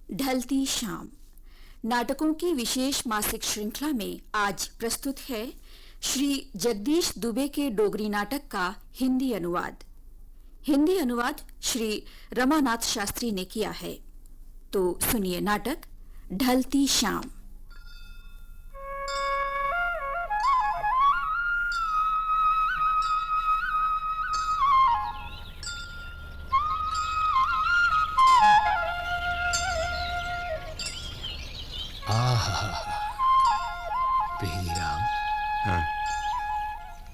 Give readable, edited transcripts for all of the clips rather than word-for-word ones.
ढलती शाम नाटकों की विशेष मासिक श्रृंखला में आज प्रस्तुत है श्री जगदीश दुबे के डोगरी नाटक का हिंदी अनुवाद श्री रमानाथ शास्त्री ने किया है। तो सुनिए नाटक ढलती शाम।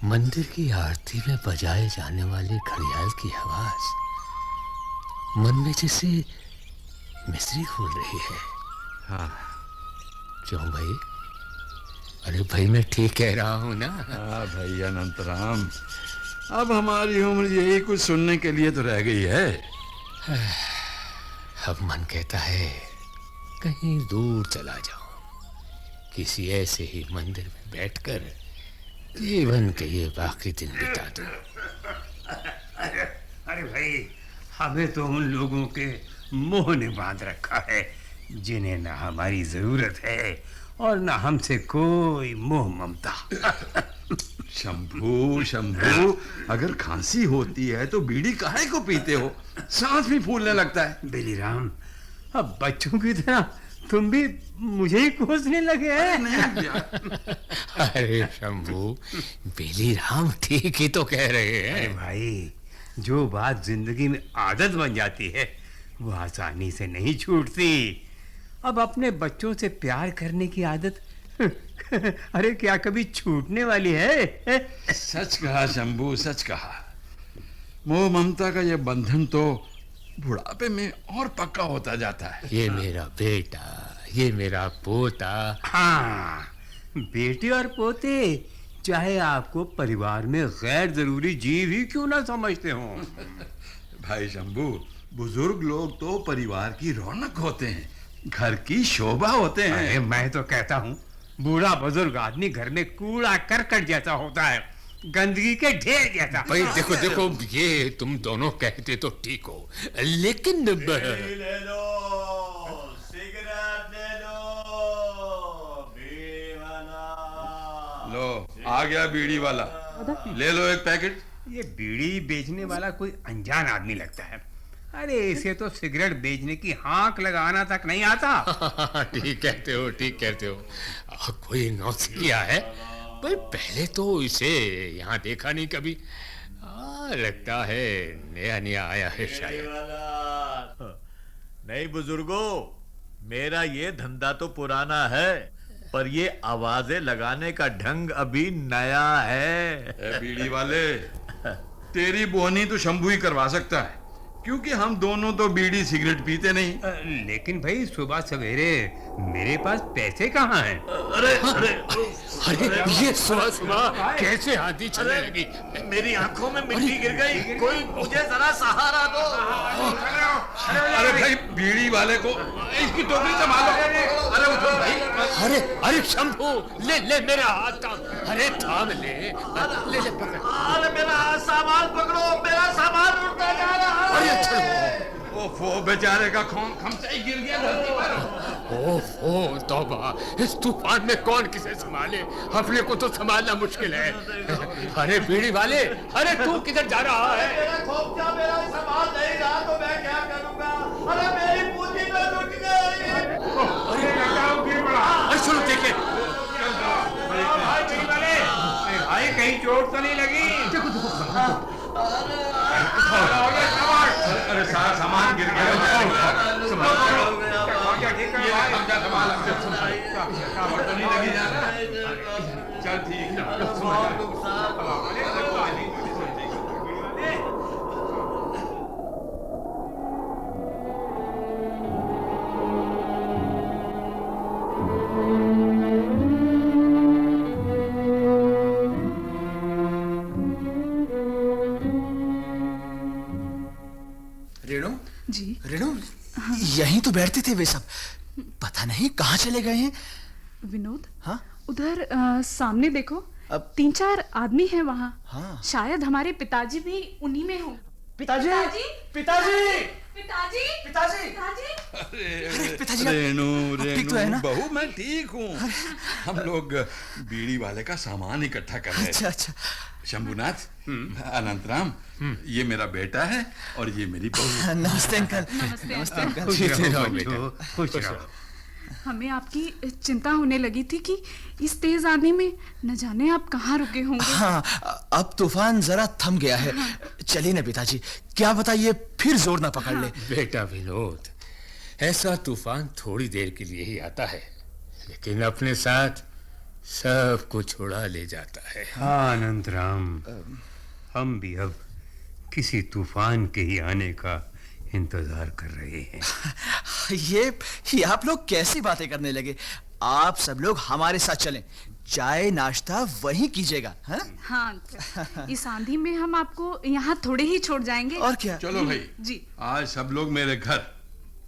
मंदिर की आरती में बजाए जाने वाले घड़ियाल की आवाज मन में जैसे मिस्री खोल रही है। हाँ। क्यों भाई? अरे भाई मैं ठीक कह रहा हूँ ना? हाँ भाई अनंतराम, अब हमारी उम्र यही कुछ सुनने के लिए तो रह गई है। अब मन कहता है कहीं दूर चला जाऊं, किसी ऐसे ही मंदिर में बैठकर जीवन के ये बाकी दिन बिता दूं। अरे भाई, हमें तो उन लोगों के मोह ने बांध रखा है जिन्हें ना हमारी जरूरत है और ना हमसे कोई मोह ममता। शंभू शंभू, अगर खांसी होती है तो बीड़ी काहे को पीते हो? सांस भी फूलने लगता है। बेलीराम, अब बच्चों की तरह तुम भी मुझे ही कोसने लगे हैं। अरे शंभू, बेलीराम ठीक ही तो कह रहे हैं। अरे भाई, जो बात जिंदगी में आदत बन जाती है वो आसानी से नहीं छूटती। अब अपने बच्चों से प्यार करने की आदत अरे क्या कभी छूटने वाली है? सच कहा शंभू, सच कहा। मोह ममता का ये बंधन तो बुढ़ापे में और पक्का होता जाता है। ये मेरा बेटा, ये मेरा पोता। हाँ, बेटे और पोते चाहे आपको परिवार में गैर जरूरी जीव ही क्यों ना समझते हो। भाई शंभू, बुजुर्ग लोग तो परिवार की रौनक होते हैं, घर की शोभा होते हैं। अरे मैं तो कहता हूँ, बूढ़ा बुजुर्ग आदमी घर में कूड़ा करकट जैसा होता है, गंदगी के ढेर जैसा। भाई देखो देखो, ये तुम दोनों कहते तो ठीक हो, लेकिन ले लो, सिगरेट ले लो, बीड़ी वाला। लो, आ गया बीड़ी वाला, ले लो एक पैकेट। ये बीड़ी बेचने वाला कोई अनजान आदमी लगता है। अरे इसे तो सिगरेट बेचने की हाँक लगाना तक नहीं आता। ठीक कहते हो, ठीक कहते हो। कोई नौसिया है पर पहले तो इसे यहाँ देखा नहीं कभी। लगता है नया नया आया है शायद। नहीं बुजुर्गो, मेरा ये धंधा तो पुराना है, पर ये आवाजें लगाने का ढंग अभी नया है। बीड़ी वाले, तेरी बोहनी तो शंभू ही करवा सकता है, क्योंकि हम दोनों तो बीड़ी सिगरेट पीते नहीं। लेकिन भाई सुबह सवेरे मेरे पास पैसे कहाँ हैं? अरे अरे अरे ये सुबह सुबह कैसे आंधी चलने लगी? मेरी आंखों में मिट्टी गिर गई, कोई मुझे जरा सहारा दो। अरे भाई, बीड़ी वाले को इसकी टोपी संभालो। अरे उठो भाई। अरे अरे शंभू, ले ले मेरा हाथ थाम। अरे थाम ले, ले ले पकड़। अरे मेरा सामान पकड़ो, मेरा सामान उड़ता जा रहा है। अरे चलो। ओफो, बेचारे का खून खमचा ही गिर गया धरती पर। ओह तौबा, इस तूफान में कौन किसे संभाले? अपने को तो संभालना मुश्किल है। अरे बीड़ी वाले, अरे तू किधर जा रहा है? मेरा खोपचा मेरा सामान नहीं रहा तो मैं क्या करूंगा? अरे मेरी पूंजी तो लुट गई। अरे सुनो, देखिए भाई बीड़ी वाले, भाई कहीं चोट तो नहीं लगी? अरे सारा सामान गिर गया। चल ठीक जी रेणु, यहीं तो बैठते थे वे सब, पता नहीं कहाँ चले गए हैं। विनोद, हाँ उधर सामने देखो, अब 3-4 आदमी हैं वहाँ। हाँ। शायद हमारे पिताजी भी उन्हीं में हो। पिताजी, पिताजी, पिताजी, पिताजी, पिताजी। पिताजी। पिताजी, आप रेनू ठीक तो है रेनू ना? बहू मैं ठीक हूँ। हम लोग बीड़ी वाले का सामान इकट्ठा कर रहे अच्छा हैं। अच्छा। शंभुनाथ, अनंतराम, ये मेरा बेटा है और ये मेरी बहू। नमस्ते अंकल। नमस्ते अंकल। खुश रहो बच्चों, बेटा। खुश रहो। हमें आपकी चिंता होने लगी थी कि इस तेज आंधी में न जाने आप कहाँ रुके होंगे। हाँ, अब तूफान जरा थम गया है। चलिए ना पिताजी, क्या बताइए फिर जोर ना पकड़ ले। बेटा विनोद, ऐसा तूफान थोड़ी देर के लिए ही आता है, लेकिन अपने साथ सब कुछ उड़ा ले जाता है। हाँ अनंतराम, हम भी अब किसी तूफान के ही आने का इंतजार कर रहे हैं। ये आप लोग कैसी बातें करने लगे? आप सब लोग हमारे साथ चलें, चाय नाश्ता वहीं कीजिएगा। हाँ? हाँ अंकल, इस आंधी में हम आपको यहाँ थोड़े ही छोड़ जाएंगे। और क्या? चलो भाई, जी। आज सब लोग मेरे घर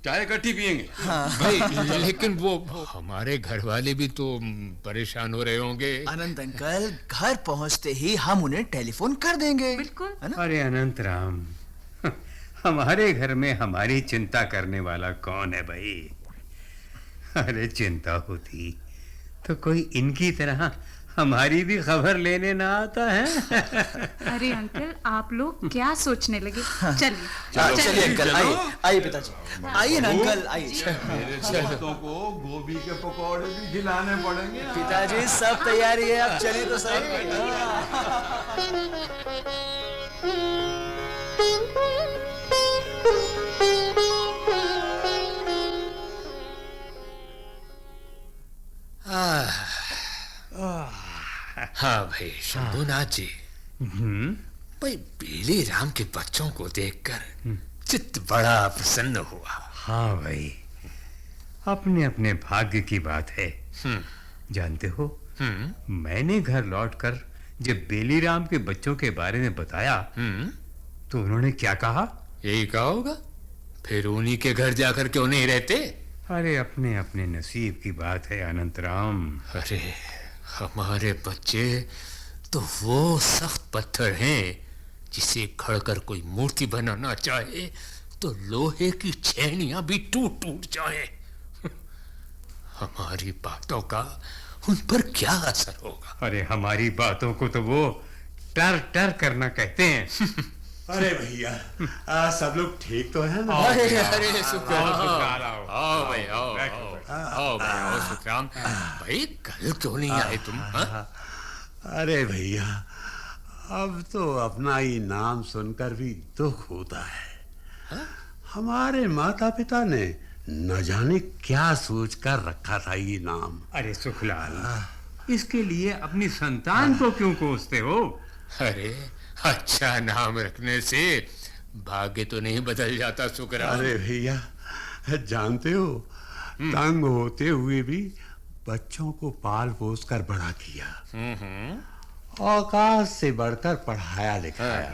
चाय इकट्ठी पियेंगे। भाई, लेकिन वो हमारे घर वाले भी तो परेशान हो रहे होंगे। अनंत अंकल, घर पहुंचते ही हम उन्हें टेलीफोन कर देंगे। बिल्कुल। है ना? अरे अनंतराम, हमारे घर में हमारी चिंता करने वाला कौन है भाई? अरे चिंता होती तो कोई इनकी तरह हमारी भी खबर लेने ना आता है। अरे अंकल, आप लोग क्या सोचने लगे? चलिए। चलिए अंकल, चलो। आइए आइए पिताजी, आइए ना अंकल, आइए। मेरे दोस्तों को गोभी के पकौड़े भी खिलाने पड़ेंगे। पिताजी सब तैयारी है, आप चलिए तो सही। हाँ भाई शंभुनाथ जी, भाई बेली राम के बच्चों को देखकर चित्त बड़ा प्रसन्न हुआ। हाँ भाई, अपने अपने भाग्य की बात है। जानते हो, मैंने घर लौटकर जब बेलीराम के बच्चों के बारे में बताया तो उन्होंने क्या कहा? यही कहा होगा, फिर उन्हीं के घर जाकर क्यों नहीं रहते? अरे अपने अपने नसीब की बात है अनंतराम। अरे हमारे बच्चे तो वो सख्त पत्थर हैं जिसे खड़कर कोई मूर्ति बनाना चाहे तो लोहे की छेनियां भी टूट टूट जाए। हमारी बातों का उन पर क्या असर होगा? अरे हमारी बातों को तो वो टर टर करना कहते हैं। अरे भैया, सब लोग ठीक तो है ना? अरे शुक्र आओ। आओ भाई, आओ आओ भाई, आओ सुखराम भाई, कल क्यों नहीं आए तुम? हाँ? अरे भैया, अब तो अपना ही नाम सुनकर भी दुख होता है। हमारे माता पिता ने न जाने क्या सोच कर रखा था ये नाम। अरे सुखलाल, इसके लिए अपनी संतान को क्यों कोसते हो? अरे अच्छा नाम रखने से भाग्य तो नहीं बदल जाता सुखराम। अरे भैया, जानते हो, तंग होते हुए भी बच्चों को पाल पोस कर बड़ा किया, औकात से बढ़कर पढ़ाया लिखाया,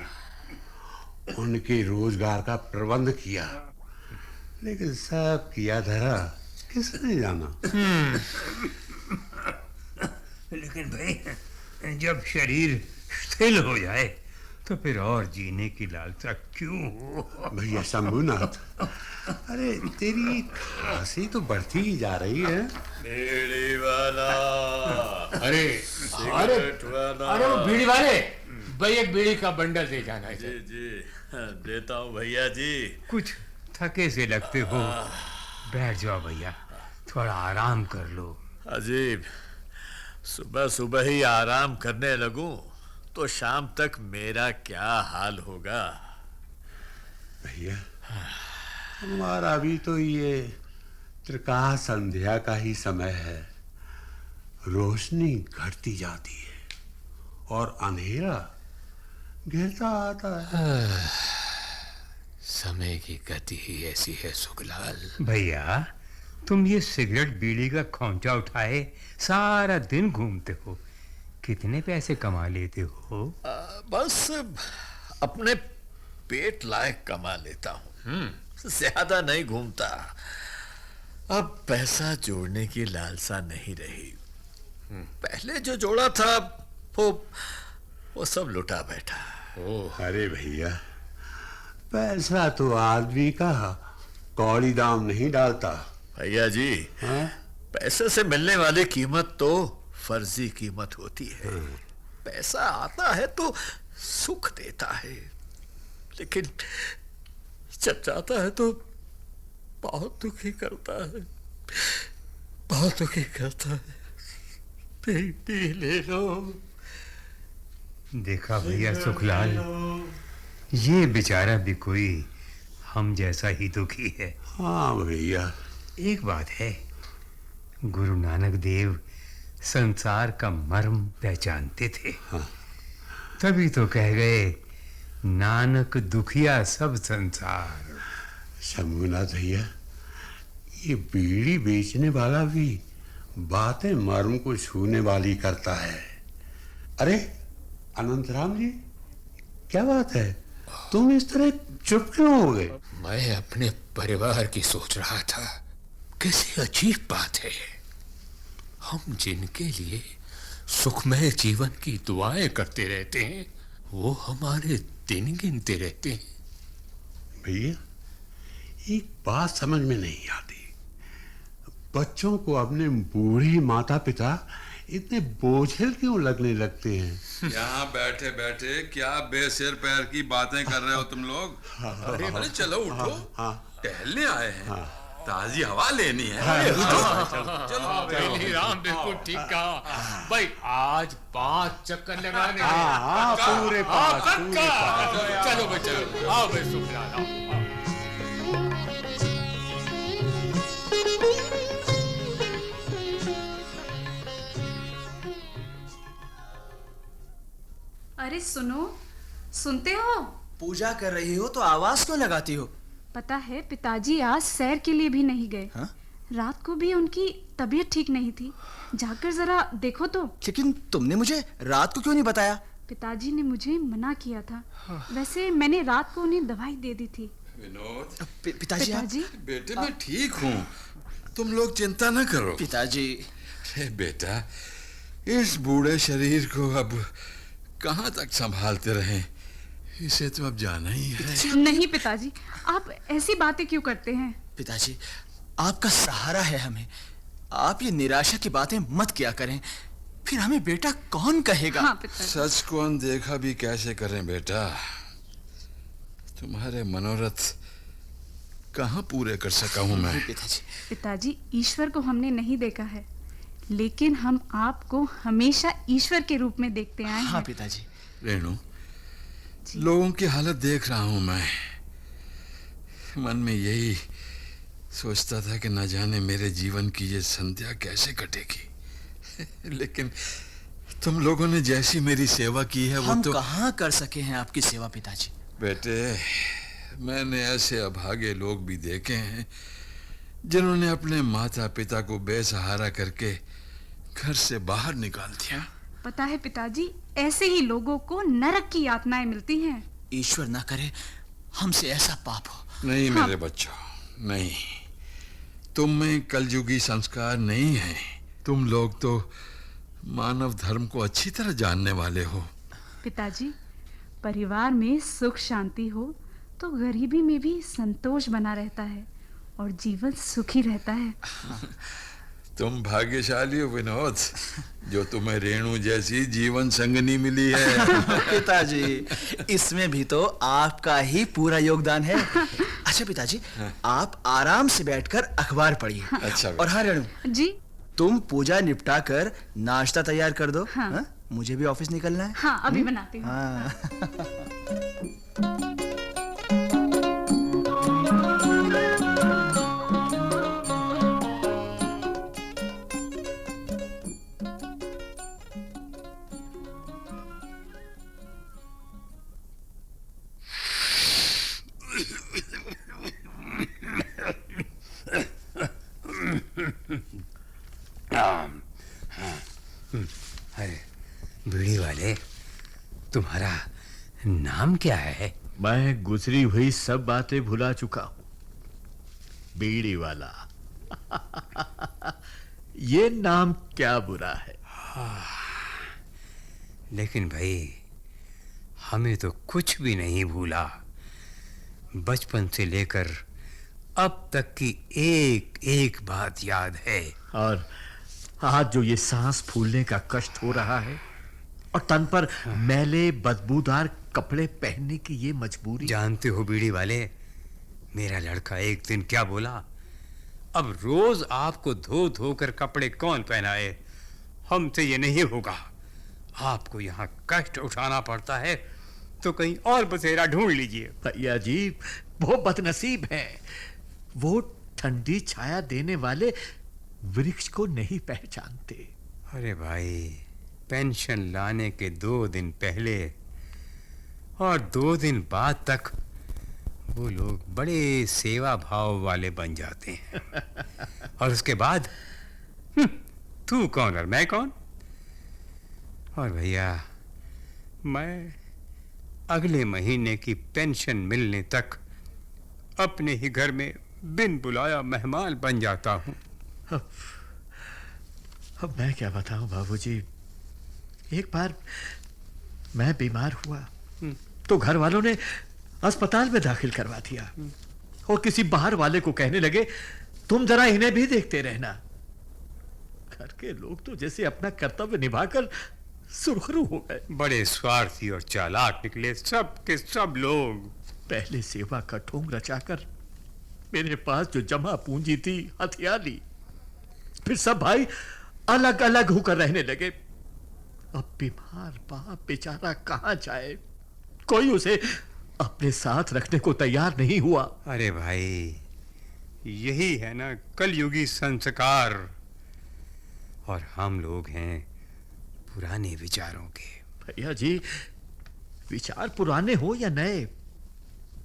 उनके रोजगार का प्रबंध किया, लेकिन सब किया धरा किसने जाना। लेकिन भाई, जब शरीर शिथिल हो जाए तो फिर और जीने की लालसा क्यों हो? भैया शंभुनाथ, अरे तेरी खांसी तो बढ़ती ही जा रही है। बीड़ी वाला, अरे सिगरेट वाला। अरे वो बीड़ी वाले, भाई एक बीड़ी का बंडल दे जाना है। जी जी, देता हूँ भैया जी। कुछ थके से लगते हो, बैठ जाओ भैया, थोड़ा आराम कर लो। अजीब, सुबह सुबह ही आराम करने लगूं तो शाम तक मेरा क्या हाल होगा? भैया, हमारा भी तो ये त्रिकाल संध्या का ही समय है। रोशनी घटती जाती है और अंधेरा घिरता आता है। समय की गति ही ऐसी है सुखलाल। भैया, तुम ये सिगरेट बीड़ी का खोंचा उठाए सारा दिन घूमते हो, कितने पैसे कमा लेते हो? बस अपने पेट लायक कमा लेता हूँ, ज्यादा नहीं घूमता। अब पैसा जोड़ने की लालसा नहीं रही। पहले जो जोड़ा था वो सब लुटा बैठा। अरे भैया, पैसा तो आदमी का कौड़ी दाम नहीं डालता। भैया जी, हाँ? पैसे से मिलने वाली कीमत तो फर्जी कीमत होती है। पैसा आता है तो सुख देता है, लेकिन जब जाता है तो बहुत दुखी करता है, बहुत दुखी करता है। बेटी ले लो। देखा भैया सुखलाल, ये बेचारा भी कोई हम जैसा ही दुखी है। हाँ भैया, एक बात है, गुरु नानक देव संसार का मर्म पहचानते थे। हाँ। तभी तो कह गए, नानक दुखिया सब संसार। शंभुनाथ भैया, ये बीड़ी बेचने वाला भी बातें मर्म को छूने वाली करता है। अरे अनंतराम जी, क्या बात है, तुम इस तरह चुप क्यों हो गए? मैं अपने परिवार की सोच रहा था। कैसी अजीब बात है, हम जिनके लिए सुखमय जीवन की दुआएं करते रहते हैं, वो हमारे दिन गिनते रहते हैं। भैया, एक बात समझ में नहीं आती, बच्चों को अपने बूढ़े माता पिता इतने बोझिल क्यों लगने लगते हैं? यहाँ बैठे बैठे क्या बेसिर पैर की बातें कर रहे हो तुम लोग? अरे चलो उठो, टहलने आए हैं, ताजी हवा लेनी है। चलो राम, बिल्कुल ठीक कहा भाई। आज 5 चक्कर लगाने हैं। हाँ, पूरे पास, पूरे पक्का। चलो भाई, चलो आओ भाई सुखलाल, आओ। अरे सुनो, सुनते हो? पूजा कर रही हो तो आवाज क्यों लगाती हो? पता है, पिताजी आज सैर के लिए भी नहीं गए। हाँ? रात को भी उनकी तबीयत ठीक नहीं थी। जाकर जरा देखो तो। लेकिन तुमने मुझे रात को क्यों नहीं बताया? पिताजी ने मुझे मना किया था। वैसे मैंने रात को उन्हें दवाई दे दी थी। विनोद, पिताजी आप- पिताजी, बेटे मैं ठीक हूँ, तुम लोग चिंता न करो। पिताजी, अरे बेटा, इस बूढ़े शरीर को अब कहाँ तक संभालते रहें, इसे तो अब जाना ही है। नहीं पिताजी, आप ऐसी बातें क्यों करते हैं? पिताजी, आपका सहारा है हमें। आप ये निराशा की बातें मत किया करें, फिर हमें बेटा कौन कहेगा? हाँ पिताजी। सच को अनदेखा भी कैसे करें बेटा? तुम्हारे मनोरथ कहाँ पूरे कर सका हूँ मैं? पिताजी, पिताजी, ईश्वर को हमने नहीं देखा है, लेकिन हम आपको हमेशा ईश्वर के रूप में देखते आए हाँ हैं। पिताजी। रेणु, लोगों की हालत देख रहा हूँ मैं, मन में यही सोचता था कि न जाने मेरे जीवन की ये संध्या कैसे कटेगी। लेकिन तुम लोगों ने जैसी मेरी सेवा की है वो हम तो कहाँ कर सके हैं आपकी सेवा पिताजी। बेटे, मैंने ऐसे अभागे लोग भी देखे हैं जिन्होंने अपने माता पिता को बेसहारा करके घर से बाहर निकाल दिया। पता है पिताजी, ऐसे ही लोगों को नरक की यातनाएं मिलती हैं। ईश्वर ना करे हमसे ऐसा पाप हो। नहीं मेरे बच्चों, नहीं, तुम में कलयुगी संस्कार नहीं है। तुम लोग तो मानव धर्म को अच्छी तरह जानने वाले हो। पिताजी, परिवार में सुख शांति हो तो गरीबी में भी संतोष बना रहता है और जीवन सुखी रहता है। तुम भाग्यशाली हो विनोद, जो तुम्हें रेणु जैसी जीवन संगनी मिली है। पिताजी, इसमें भी तो आपका ही पूरा योगदान है। अच्छा पिताजी, आप आराम से बैठकर अखबार पढ़िए। अच्छा और हाँ रेणु, जी तुम पूजा निपटा कर नाश्ता तैयार कर दो। हाँ। हाँ? मुझे भी ऑफिस निकलना है। हाँ, अभी बनाती हूँ। हाँ। अरे बीड़ी वाले, तुम्हारा नाम क्या है? मैं गुजरी हुई सब बातें भुला चुका हूं। बीड़ी वाला। ये नाम क्या बुरा है। लेकिन भाई, हमें तो कुछ भी नहीं भूला। बचपन से लेकर अब तक की एक एक बात याद है। और आज जो ये सांस फूलने का कष्ट हो रहा है और तन पर मैले बदबूदार कपड़े पहनने की ये मजबूरी। जानते हो बीड़ी वाले, मेरा लड़का एक दिन क्या बोला, अब रोज आपको धो धो कर कपड़े कौन पहनाए, हमसे ये नहीं होगा। आपको यहाँ कष्ट उठाना पड़ता है तो कहीं और बसेरा ढूंढ लीजिए। भैया जी, वो बदनसीब हैं, वो ठंडी छाया देने वाले वृक्ष को नहीं पहचानते। अरे भाई, पेंशन लाने के 2 दिन पहले और 2 दिन बाद तक वो लोग बड़े सेवा भाव वाले बन जाते हैं और उसके बाद तू कौन और मैं कौन। और भैया, मैं अगले महीने की पेंशन मिलने तक अपने ही घर में बिन बुलाया मेहमान बन जाता हूँ। अब मैं क्या बताऊं बाबूजी, एक बार मैं बीमार हुआ तो घर वालों ने अस्पताल में दाखिल करवा दिया और किसी बाहर वाले को कहने लगे तुम जरा इन्हें भी देखते रहना। घर के लोग तो जैसे अपना कर्तव्य निभाकर सुरखरू हो गए। बड़े स्वार्थी और चालाक निकले सब के सब लोग। पहले सेवा का ढोंग रचाकर मेरे पास जो जमा पूंजी थी हथिया ली, फिर सब भाई अलग अलग होकर रहने लगे। अब बीमार बाप बेचारा कहां जाए, कोई उसे अपने साथ रखने को तैयार नहीं हुआ। अरे भाई, यही है ना कलयुगी संस्कार, और हम लोग हैं पुराने विचारों के। भैया जी, विचार पुराने हो या नए,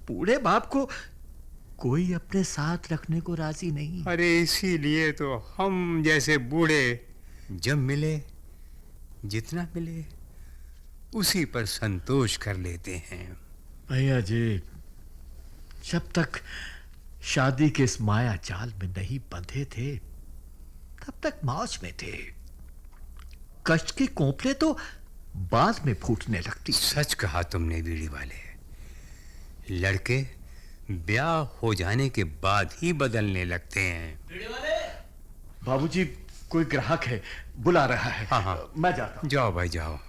बूढ़े बाप को कोई अपने साथ रखने को राजी नहीं। अरे इसीलिए तो हम जैसे बूढ़े जब मिले, जितना मिले उसी पर संतोष कर लेते हैं। भैया जी, जब तक शादी के इस माया जाल में नहीं बंधे थे तब तक मौज में थे। कष्ट की कोपले तो बाद में फूटने लगती। सच कहा तुमने बीड़ी वाले, लड़के ब्याह हो जाने के बाद ही बदलने लगते हैं। बाबूजी, कोई ग्राहक है, बुला रहा है। हाँ, मैं जाता हूं। जाओ भाई जाओ।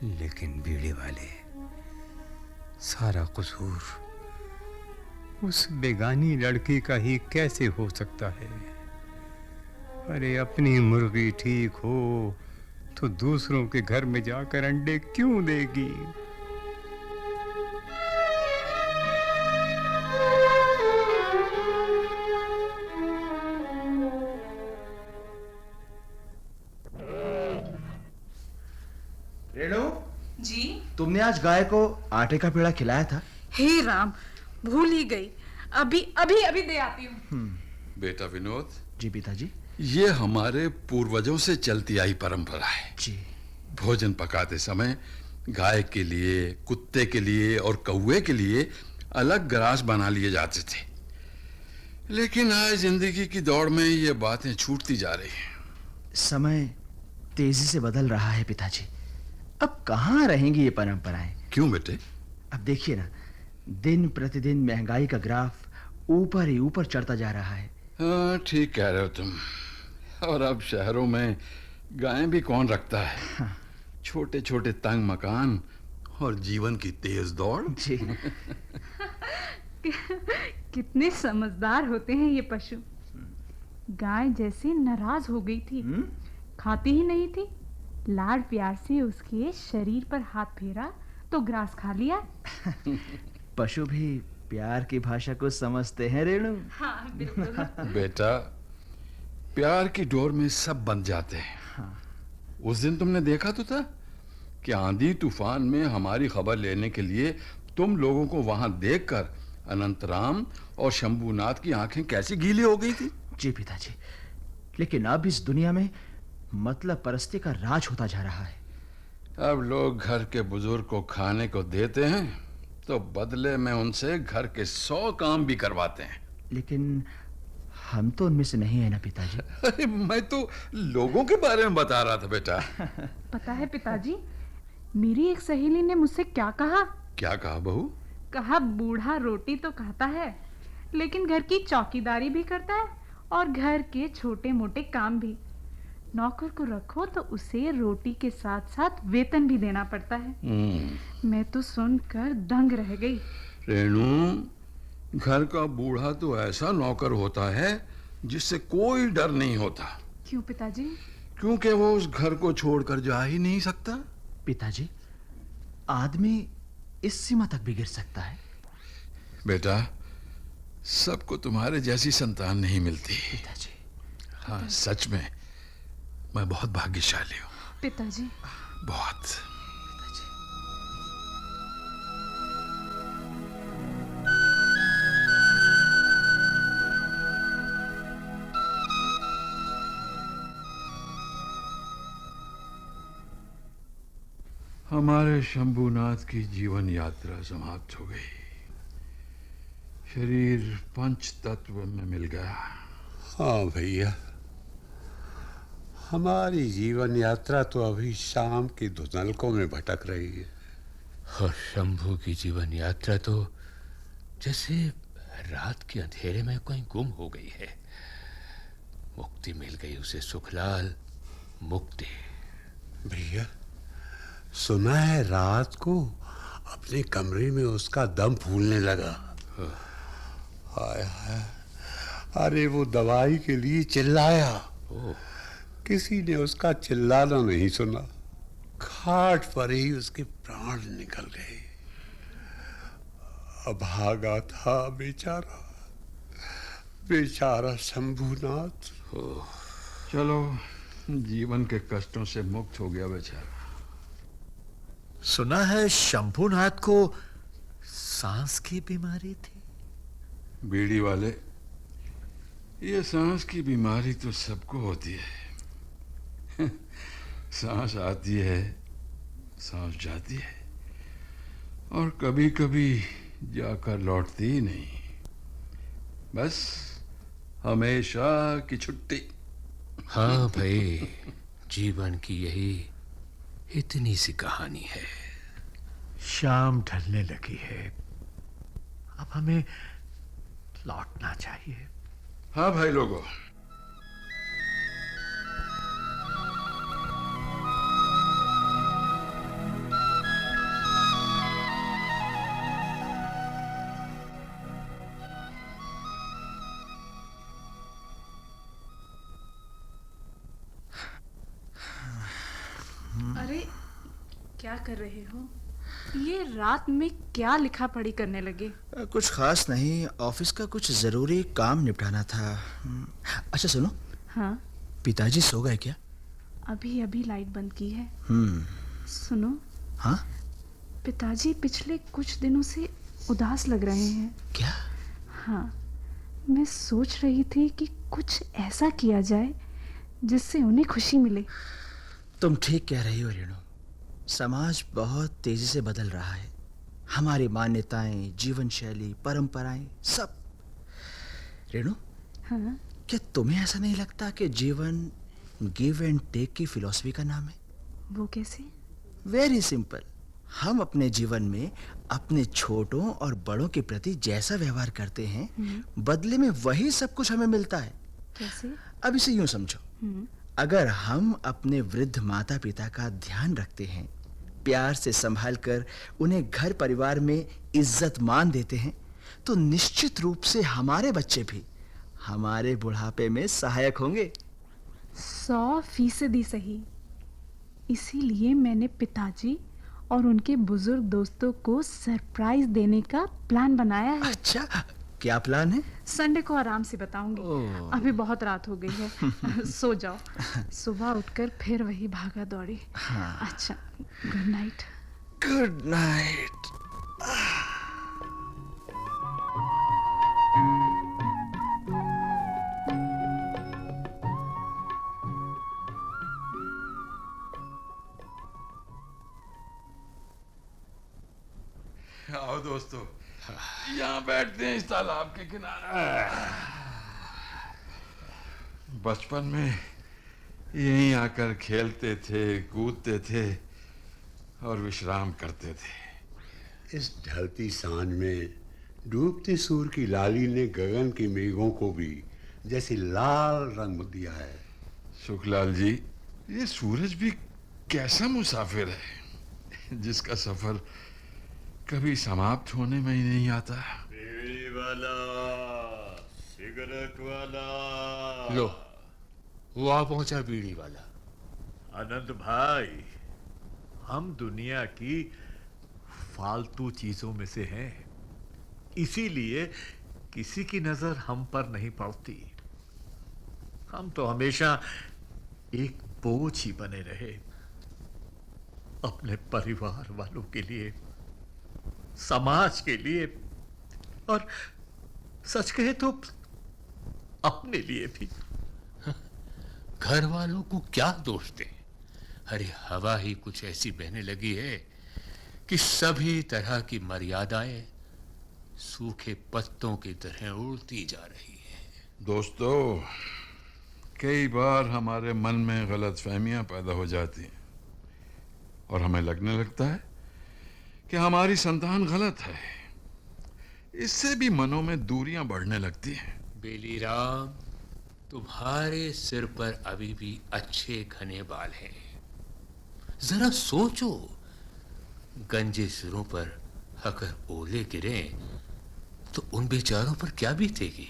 लेकिन बीड़ी वाले, सारा कसूर उस बेगानी लड़की का ही कैसे हो सकता है। अरे अपनी मुर्गी ठीक हो तो दूसरों के घर में जाकर अंडे क्यों देगी। रेणु जी? तुमने आज गाय को आटे का पेड़ा खिलाया था? हे राम, भूल ही गई। अभी अभी अभी दे आती हूँ। बेटा विनोद, जी पिताजी। ये हमारे पूर्वजों से चलती आई परंपरा है। जी। भोजन पकाते समय गाय के लिए, कुत्ते के लिए और कौवे के लिए अलग ग्रास बना लिए जाते थे, लेकिन आज जिंदगी की दौड़ में ये बातें छूटती जा रही हैं। समय तेजी से बदल रहा है पिताजी, अब कहाँ रहेंगी ये परंपराएं? क्यों बेटे? अब देखिए ना, दिन प्रतिदिन महंगाई का ग्राफ ऊपर ही ऊपर चढ़ता जा रहा है। हाँ, ठीक कह रहे हो तुम। और अब शहरों में गायें भी कौन रखता है? हाँ। छोटे छोटे तंग मकान और जीवन की तेज दौड़। जी। कितने समझदार होते हैं ये पशु। गाय जैसे नाराज हो गई थी, खाती ही नहीं थी। लाड प्यार से उसके शरीर पर हाथ फेरा तो ग्रास खा लिया। पशु भी प्यार की भाषा को समझते हैं रेणु। हाँ, बिल्कुल। बेटा, प्यार की डोर में सब बंध जाते हैं। हाँ। उस दिन तुमने देखा तो था कि आंधी तूफान में हमारी खबर लेने के लिए तुम लोगों को वहां देखकर अनंतराम और शंभूनाथ की आंखें कैसी गीली हो गई थी। जी पिताजी, लेकिन अब इस दुनिया में मतलब परस्ती का राज होता जा रहा है। अब लोग घर के बुजुर्ग को खाने को देते हैं तो बदले में उनसे घर के 100 काम भी करवाते हैं। लेकिन हम तो उनमें से नहीं है ना पिताजी। अरे मैं तो लोगों के बारे में बता रहा था बेटा। पता है पिताजी, मेरी एक सहेली ने मुझसे क्या कहा? क्या कहा बहू? कहा बूढ़ा रोटी तो खाता है, लेकिन घर की चौकीदारी भी करता है और घर के छोटे मोटे काम भी। नौकर को रखो तो उसे रोटी के साथ साथ वेतन भी देना पड़ता है। मैं तो सुनकर दंग रह गई। रेणु, घर का बूढ़ा तो ऐसा नौकर होता है जिससे कोई डर नहीं होता। क्यों पिताजी? क्योंकि वो उस घर को छोड़कर जा ही नहीं सकता। पिताजी, आदमी इस सीमा तक भी गिर सकता है? बेटा, सबको तुम्हारे जैसी संतान नहीं मिलती। पिताजी। हाँ, सच में मैं बहुत भाग्यशाली हूँ। पिताजी। बहुत। हमारे शंभूनाथ की जीवन यात्रा समाप्त हो गई। शरीर पंच तत्व में मिल गया। हाँ भैया, हमारी जीवन यात्रा तो अभी शाम की धुंधलकों में भटक रही है। और शंभू की जीवन यात्रा तो जैसे रात के अंधेरे में कहीं गुम हो गई है। मुक्ति मिल गई उसे, सुखलाल, मुक्ति। भैया, सुना है रात को अपने कमरे में उसका दम फूलने लगा। हाय हाय, अरे वो दवाई के लिए चिल्लाया। किसी ने उसका चिल्लाना नहीं सुना। खाट पर ही उसके प्राण निकल गए। अभागा था बेचारा, बेचारा शंभूनाथ। चलो, जीवन के कष्टों से मुक्त हो गया बेचारा। सुना है शंभूनाथ को सांस की बीमारी थी। बीड़ी वाले, ये सांस की बीमारी तो सबको होती है। सांस आती है, सांस जाती है, और कभी कभी जाकर लौटती ही नहीं। बस हमेशा की छुट्टी। हाँ भाई, जीवन की यही इतनी सी कहानी है। शाम ढलने लगी है, अब हमें लौटना चाहिए। हाँ भाई लोगों, अरे क्या कर रहे हो? ये रात में क्या लिखा पढ़ी करने लगे? कुछ खास नहीं, ऑफिस का कुछ जरूरी काम निपटाना था। अच्छा सुनो। हाँ? पिताजी सो गए क्या? अभी अभी लाइट बंद की है। सुनो। हाँ? पिताजी पिछले कुछ दिनों से उदास लग रहे हैं। क्या? हाँ, मैं सोच रही थी कि कुछ ऐसा किया जाए जिससे उन्हें खुशी मिले। तुम ठीक कह रही हो रेणु। समाज बहुत तेजी से बदल रहा है। हमारी मान्यताएं, जीवन शैली, परंपराएं, सब। रेणु, हाँ? क्या तुम्हें ऐसा नहीं लगता कि जीवन गिव एंड टेक की फिलॉसफी का नाम है? वो कैसे? Very simple. हम अपने जीवन में अपने छोटों और बड़ों के प्रति जैसा व्यवहार करते हैं, बदले में वही सब कुछ हमें मिलता है। कैसे? अब इसे यूं समझो, अगर हम अपने वृद्ध माता पिता का ध्यान रखते हैं, प्यार से संभाल कर उन्हें घर परिवार में इज्जत मान देते हैं, तो निश्चित रूप से हमारे बच्चे भी हमारे बुढ़ापे में सहायक होंगे। 100% सही। इसीलिए मैंने पिताजी और उनके बुजुर्ग दोस्तों को सरप्राइज देने का प्लान बनाया है। अच्छा, क्या प्लान है? संडे को आराम से बताऊंगी। अभी बहुत रात हो गई है। सो जाओ, सुबह उठकर फिर वही भागा दौड़ी। हाँ। अच्छा, गुड नाइट। Good night. आओ दोस्तों, यहाँ बैठते हैं इस तालाब के किनारे। बचपन में यहीं आकर खेलते थे, कूदते थे और विश्राम करते थे। इस ढलती सांझ में डूबते सूर्य की लाली ने गगन के मेघों को भी जैसे लाल रंग दिया है। सुखलाल जी, ये सूरज भी कैसा मुसाफिर है जिसका सफर कभी समाप्त होने में ही नहीं आता। बीड़ी वाला, सिगरेट वाला। लो, वो आ पहुंचा बीड़ी वाला। आनंद भाई, हम दुनिया की फालतू चीजों में से हैं, इसीलिए किसी की नजर हम पर नहीं पड़ती। हम तो हमेशा एक बोझ ही बने रहे, अपने परिवार वालों के लिए, समाज के लिए, और सच कहे तो अपने लिए भी। घर वालों को क्या दोष दें? अरे हवा ही कुछ ऐसी बहने लगी है कि सभी तरह की मर्यादाएं सूखे पत्तों की तरह उड़ती जा रही है। दोस्तों, कई बार हमारे मन में गलतफहमियां पैदा हो जाती हैं और हमें लगने लगता है कि हमारी संतान गलत है। इससे भी मनों में दूरियां बढ़ने लगती हैं। बेलीराम, तुम्हारे सिर पर अभी भी अच्छे घने बाल हैं। जरा सोचो, गंजे सिरों पर अगर ओले गिरें तो उन बेचारों पर क्या बीतेगी?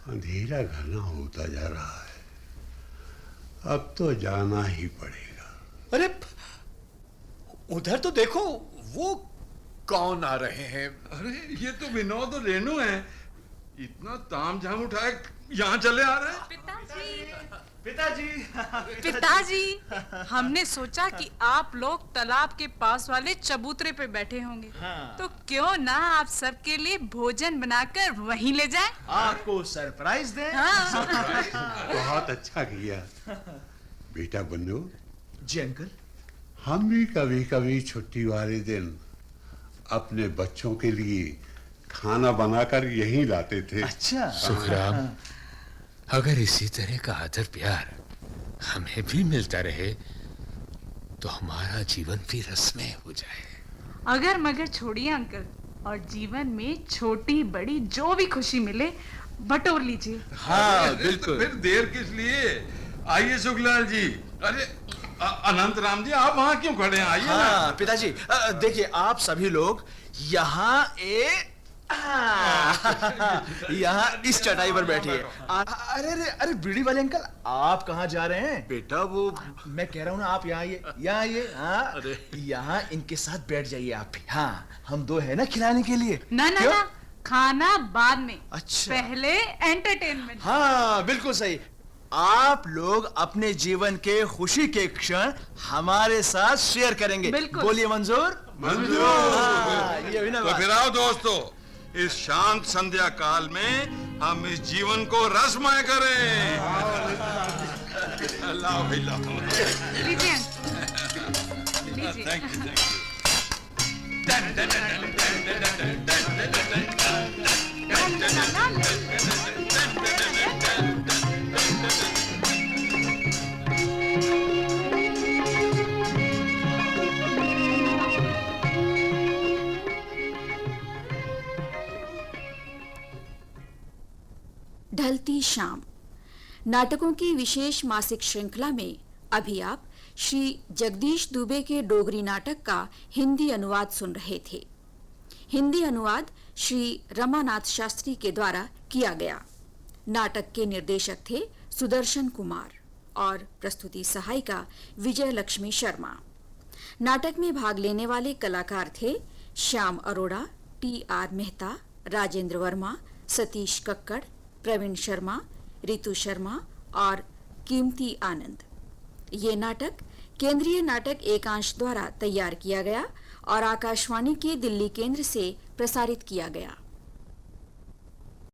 अंधेरा घना होता जा रहा है, अब तो जाना ही पड़ेगा। अरे उधर तो देखो, वो कौन आ रहे हैं? अरे ये तो विनोद और रेणु हैं। इतना तामझाम उठाए यहाँ चले आ रहे हैं। पिताजी, हमने सोचा कि आप लोग तालाब के पास वाले चबूतरे पे बैठे होंगे, तो क्यों ना आप सबके लिए भोजन बनाकर वहीं ले जाएं? आपको सरप्राइज दें। बहुत अच्छा किया बेटा बन्नू। जी अंकल। हम भी कभी कभी छुट्टी वाले दिन अपने बच्चों के लिए खाना बनाकर यहीं लाते थे। अच्छा। सुखराम, अगर इसी तरह का आदर प्यार हमें भी मिलता रहे तो हमारा जीवन भी रसमय हो जाए। अगर मगर छोड़िए अंकल, और जीवन में छोटी बड़ी जो भी खुशी मिले बटोर लीजिए। हाँ बिल्कुल। फिर देर किस लिए? आइए सुखलाल जी। अरे अनंत राम जी, आप वहाँ क्यों खड़े हैं? आइए हाँ ना। पिताजी, देखिए आप सभी लोग यहाँ यहाँ इस चटाई पर बैठिए। अरे अरे अरे बीड़ी वाले अंकल, आप कहाँ जा रहे हैं? बेटा वो मैं कह रहा हूँ ना, आप यहाँ आइए, यहाँ आइए। हाँ, यहाँ इनके साथ बैठ जाइए आप भी। हाँ, हम दो है ना खिलाने के लिए। ना ना ना, खाना बाद में। अच्छा। पहले एंटरटेनमेंट। हाँ बिल्कुल सही। आप लोग अपने जीवन के खुशी के क्षण हमारे साथ शेयर करेंगे। बिल्कुल। बोलिए मंजूर? मंजूर। हाँ, ये भी ना तो बात। फिर आओ दोस्तों, इस शांत संध्या काल में हम इस जीवन को रसमय करें। लाओ भाई लाओ। लीजिए। लीजिए। Thank you. ढलती शाम नाटकों की विशेष मासिक श्रृंखला में अभी आप श्री जगदीश दुबे के डोगरी नाटक का हिंदी अनुवाद सुन रहे थे। हिंदी अनुवाद श्री रमानाथ शास्त्री के द्वारा किया गया। नाटक के निर्देशक थे सुदर्शन कुमार और प्रस्तुति सहायिका विजय लक्ष्मी शर्मा। नाटक में भाग लेने वाले कलाकार थे श्याम अरोड़ा, टी.आर. मेहता, राजेंद्र वर्मा, सतीश कक्कड़, प्रवीण शर्मा, रितु शर्मा और कीमती आनंद। ये नाटक केंद्रीय नाटक एकांश द्वारा तैयार किया गया और आकाशवाणी के दिल्ली केंद्र से प्रसारित किया गया।